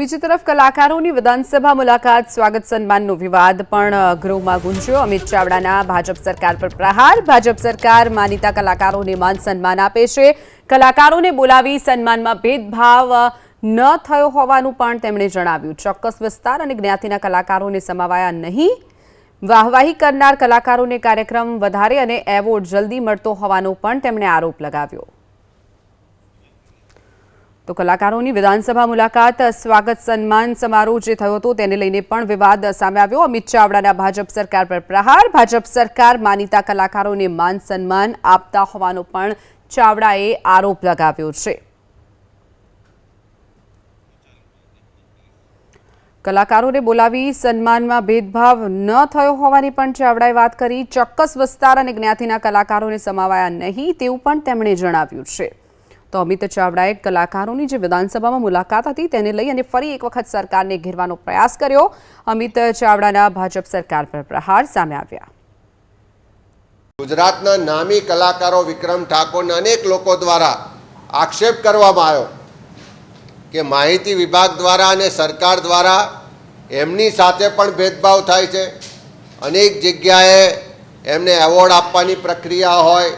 બીજી તરફ કલાકારોની વિધાનસભા મુલાકાત સ્વાગત સન્માનનો વિવાદ પણ ગૃહમાં ગુંજ્યો। અમિત ચાવડાના ભાજપ સરકાર પર પ્રહાર। ભાજપ સરકાર માનીતા કલાકારોને માન સન્માન આપે છે। કલાકારોને બોલાવી સન્માનમાં ભેદભાવ ન થયો હોવાનું પણ તેમણે જણાવ્યું। ચોક્કસ વિસ્તાર અને જ્ઞાતિના કલાકારોને સમાવાયા નહીં। વાહવાહી કરનાર કલાકારોને કાર્યક્રમ વધારે અને એવોર્ડ જલ્દી મળતો હોવાનો પણ તેમણે આરોપ લગાવ્યો। तो कलाकारों की विधानसभा मुलाकात स्वागत सन्मान समारोह जे थयो हतो तेने लईने पण विवाद सामे आव्यो। अमित चावडाना भाजप सरकार पर प्रहार। भाजप सरकार मानीता कलाकारों ने मान सन्मान आपता होवानो पण चावडाए आरोप लगाव्यो छे। कलाकारों ने बोलावी सन्मान में भेदभाव न थयो होवानी पण चावडाए वात करी। चोक्कस विस्तार अने ज्ञातिना कलाकारों ने समावाया नहीं तेवुं पण तेमणे जणाव्युं छे। तो अमित चावडाए कलाकारों की विधानसभा में मुलाकात थी तेने लई अने फरी एक वखत सरकार ने घेरवानो प्रयास कर्यो। अमित चावडाना भाजप सरकार पर प्रहार सामे आव्या। गुजरातना नामी कलाकारों विक्रम ठाकुर अनेक लोगों द्वारा आक्षेप करवामां आव्यो के माहिती विभाग द्वारा अने सरकार द्वारा एमनी साथे पण भेदभाव थाय छे। अनेक जग्याए एमने एवोर्ड आपवानी प्रक्रिया होय,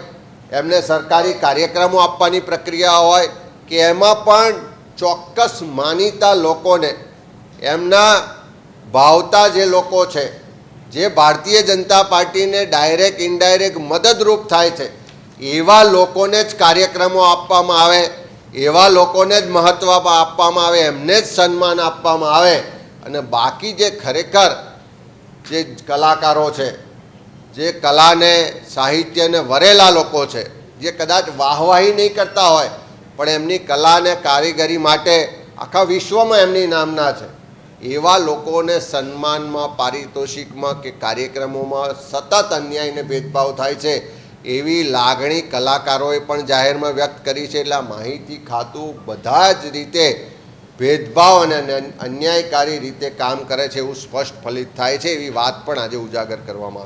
एमने सरकारी कार्यक्रमों आपवानी प्रक्रिया होय कि एमां पण चोक्कस मानीता लोकोने एमना भावता जे लोको छे जे भारतीय जनता पार्टी ने डायरेक्ट इनडायरेक्ट मददरूप थाय छे एवा लोकोने ज कार्यक्रमों आपवामां आवे, एवा लोकोने ज महत्व आपवामां आवे, एमने ज सन्मान आपवामां आवे अने बाकी जे खरेखर जे कलाकारों छे जे कला ने साहित्य ने वरेला लोको छे जे कदाच वाहवाही नहीं करता होय पण एमनी कला ने कारीगरी माटे आखा विश्व में एमनी नामना छे एवा लोकोने सन्मान में पारितोषिक में के कार्यक्रमों में सतत अन्याय ने भेदभाव थाय छे एवी लागणी कलाकारोए पण जाहेर में व्यक्त करी छे। એટલે માહિતી ખાતું બધા જ રીતે भेदभाव અને अन्यायकारी रीते काम करे छे एवुं स्पष्ट फलित थाय छे एवी वात पण આજે उजागर करवामां